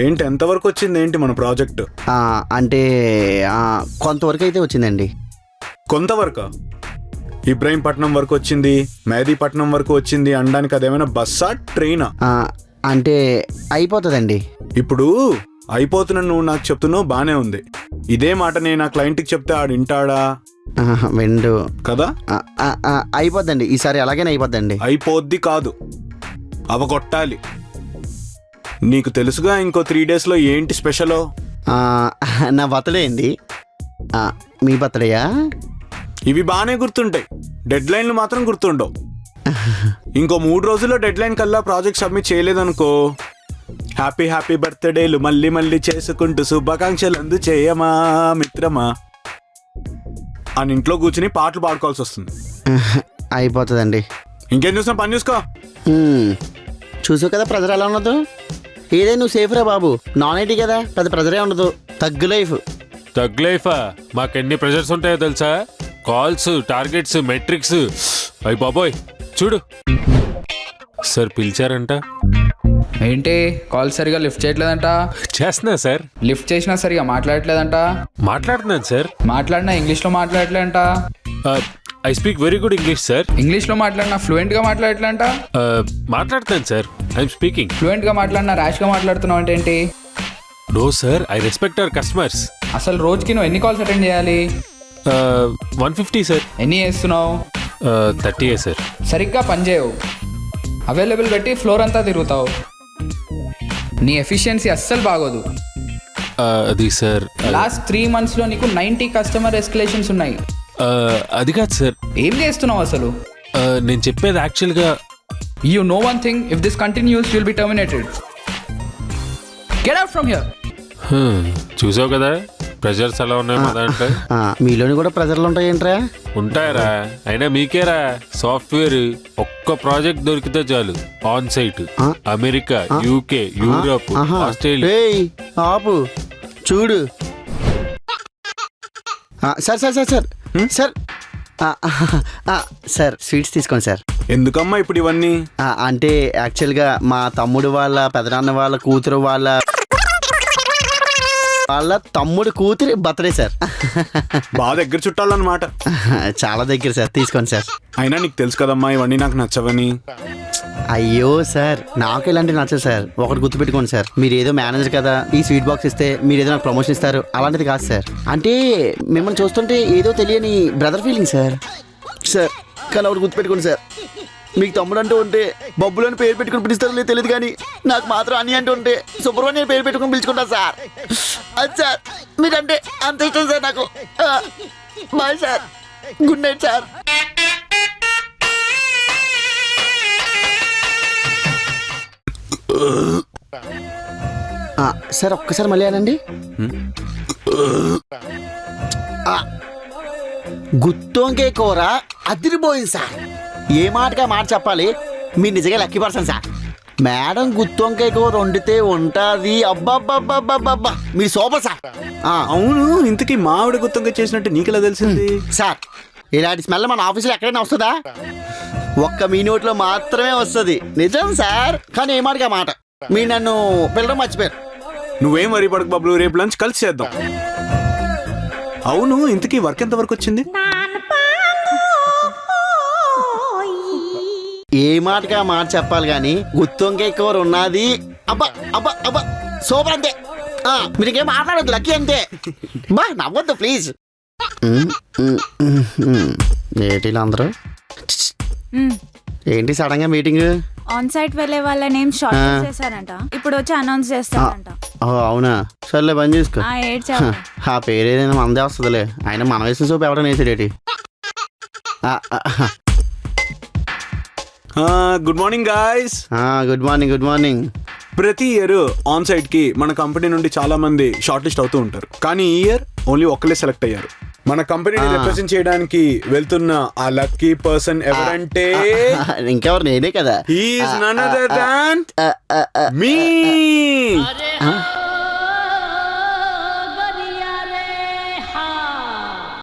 ఏంటి ఎంతవరకు వచ్చింది ఏంటి మన ప్రాజెక్ట్? అంటే కొంతవరకు అయితే వచ్చిందండి. కొంతవరకు? ఇబ్రాహీంపట్నం వరకు వచ్చింది, మెహదీపట్నం వరకు వచ్చింది అనడానికి అదేమైనా బస్సా ట్రైనా? అంటే అయిపోతుందండి. ఇప్పుడు అయిపోతున్నా నువ్వు నాకు చెప్తున్నావు బానే ఉంది. ఇదే మాట నేను నా క్లయింట్కి చెప్తే ఆడు వింటాడా? విండు కదా. అయిపోద్దండి, ఈసారి ఎలాగైనా అయిపోద్దండి. అయిపోద్ది కాదు, అవగొట్టాలి. నీకు తెలుసుగా ఇంకో 3 daysలో ఏంటి స్పెషలో? నా బర్త్డే అండి. మీ బర్త్డేయా? ఇవి బాగానే గుర్తుంటాయి, డెడ్ లైన్లు మాత్రం గుర్తుండవు. ఇంకో 3 రోజుల్లో డెడ్ లైన్ కల్లా ప్రాజెక్ట్ సబ్మిట్ చేయలేదనుకో, హ్యాపీ హ్యాపీ బర్త్డేలు మళ్ళీ మళ్ళీ చేసుకుంటూ శుభాకాంక్షలు అందు చేయమా మిత్రమా అని ఇంట్లో కూర్చుని పాటలు పాడుకోవాల్సి వస్తుంది. అయిపోతుందండి. ఇంకేం చూసినా పని చూసుకో. చూసావు కదా ప్రెజర్ ఎలా ఉండదు. ఏదే నువ్వు సేఫ్ రా బాబు, నాన్ ఐటీ కదా, పెద్ద ప్రెజరే ఉండదు. తగ్గు లైఫ్. తగ్గు లైఫా? మాకెన్ని ప్రెజర్స్ ఉంటాయో తెలుసా? Calls, targets, metrics. అయ్యి బాబోయ్ చూడు. సార్ పిలిచారంట. ఏంటి కాల్ సరిగా లిఫ్ట్ చేయట్లేదంట? చేస్తున్నా సార్. లిఫ్ట్ చేసినా సరిగా మాట్లాడట్లేదంట. మాట్లాడుతున్నాను సార్. మాట్లాడినా ఇంగ్లీష్లో మాట్లాడట్లేదంట. I speak very good English sir. ఇంగ్లీష్లో మాట్లాడినా ఫ్లూయెంట్గా మాట్లాడట్లేదంట. మాట్లాడుతాను సార్. I'm speaking. ఫ్లూయెంట్గా మాట్లాడినా ర్యాష్గా మాట్లాడుతున్నావు అంటే ఏంటి? No sir, I respect our customers. అసలు రోజుకి నువ్వు ఎన్ని కాల్స్ అటెండ్ చేయాలి? 150 సార్. ఎన్ని చేస్తున్నావు? 30 సార్. సరిగ్గా పనిచేయవు, అవైలబుల్ పెట్టి ఫ్లోర్ అంతా తిరుగుతావు. నీ ఎఫిషియన్సీ అస్సలు బాగోదు. అది సార్, లాస్ట్ 3 monthsలో నీకు 90 కస్టమర్ ఎస్కలేషన్స్ ఉన్నాయి. అది కాదు సార్. ఏం చేస్తున్నావు అసలు? నేను చెప్పేది యాక్చువల్గా, you know one thing, if this continuous you will be terminated. Get out from here. చూసావు కదా ప్రెజర్స్ ఎలా ఉన్నాయి మా దాంట్లో. మీలోని కూడా ప్రెజర్లు ఉంటాయేంట్రా? ఉంటాయరా, అయినా మీకేరా సాఫ్ట్వేర్ ఒక్క ప్రాజెక్ట్ దొరికితే చాలు, on site America, UK, Europe, Australia. ఆపు చూడు. Sir sir sir sir sir sir sweets తీసుకోండి సార్. ఎందుకమ్మా ఇప్పుడు ఇవన్నీ? అంటే యాక్చువల్గా మా తమ్ముడు వాళ్ళ పెదనాన్న వాళ్ళ కూతురు వాళ్ళ తమ్ముడు కూతురి బర్త్డే సార్. బాగా దగ్గర చుట్టాలన్నమాట. చాలా దగ్గర సార్, తీసుకోండి సార్. అయినా నీకు తెలుసు కదమ్మా ఇవన్నీ నాకు నచ్చవని. అయ్యో సార్, నాకు ఇలాంటివి నచ్చదు సార్. ఒకటి గుర్తుపెట్టుకోండి సార్, మీరు ఏదో మేనేజర్ కదా, ఈ స్వీట్ బాక్స్ ఇస్తే మీరు ఏదో నాకు ప్రమోషన్ ఇస్తారు, అలాంటిది కాదు సార్. అంటే మిమ్మల్ని చూస్తుంటే ఏదో తెలియని బ్రదర్ ఫీలింగ్ సార్. సార్ కానీ ఒకటి గుర్తుపెట్టుకోండి సార్, మీకు తమ్ముడు అంటూ ఉంటే బొబ్బులు అని పేరు పెట్టుకుని పిలుస్తారో లేదు తెలియదు, కానీ నాకు మాత్రం అని అంటూ ఉంటే సుబ్రహ్మణ్యం పేరు పెట్టుకుని పిలుచుకుంటా సార్. అది సార్, మీరంటే అంత ఇష్టం సార్ నాకు. Bye sir, good night sir. Sir ఒక్కసారి మళ్ళీ అనండి. గుత్తొంకాయ కూర అదిరిపోయింది సార్. ఏ మాటగా మాట చెప్పాలి, మీరు నిజంగా లక్కీ పర్సన్ సార్. మేడం గుత్తొంకాయ కూర వండితే ఉంటుంది. అబ్బాబ్బాబ్బాబ్బా, మీ సూపర్ సార్. అవును, ఇంతకీ మామిడి గుత్తొంకాయ చేసినట్టు నీకెలా తెలిసింది? సార్ ఇలాంటి స్మెల్ మన ఆఫీసులో ఎక్కడైనా వస్తుందా? ఒక్క మీ నోట్లో మాత్రమే వస్తుంది. నిజం సార్. కానీ ఏ మాటగా మాట, మీరు నన్ను పిల్లడం మర్చిపోయారు. నువ్వేం వరి పడకు బాబు, రేపు లంచ్ కలిసి చేద్దాం. అవును, ఇంతకీ వర్క్ ఎంత వరకు వచ్చింది? ఏ మాటగా మాట చెప్పాలి కానీ గుత్తొంకాయ కూర ఉన్నది. అబ్బా అబ్బా అబ్బా సూపర్ అంతే. మీరు ఇంకేం మాట్లాడద్దు, లక్కీ అంతే. బా నవ్వద్దు ప్లీజ్. ఏంటి అందరూ ఏంటి సడన్ గా మీటింగ్? ఆన్ సైట్ వెళ్ళే వాళ్ళ నేమ్ షార్ట్ చేశారంట, ఇప్పుడు వచ్చి అనౌన్స్ చేస్తారంట. అవునా, సర్లే పని చేసుకో. ఆ పేరు ఏదైనా మనదే వస్తుందిలే. ఆయన మన వేసిన సోపు ఎవరైనా వేసాడేటి. Good morning guys. Good morning. Good morning. ప్రతి ఇయర్ ఆన్ సైట్ కి మన కంపెనీ నుండి చాలా మంది షార్ట్ లిస్ట్ అవుతూ ఉంటారు, కానీ ఈ ఇయర్ ఓన్లీ ఒక్కలే సెలెక్ట్ అయ్యారు. మన కంపెనీని రిప్రజెంట్ చేయడానికి వెళ్తున్న ఆ లక్కీ పర్సన్ ఎవరంటే ఇంకెవరు, నేనే కదా. He is none other than me.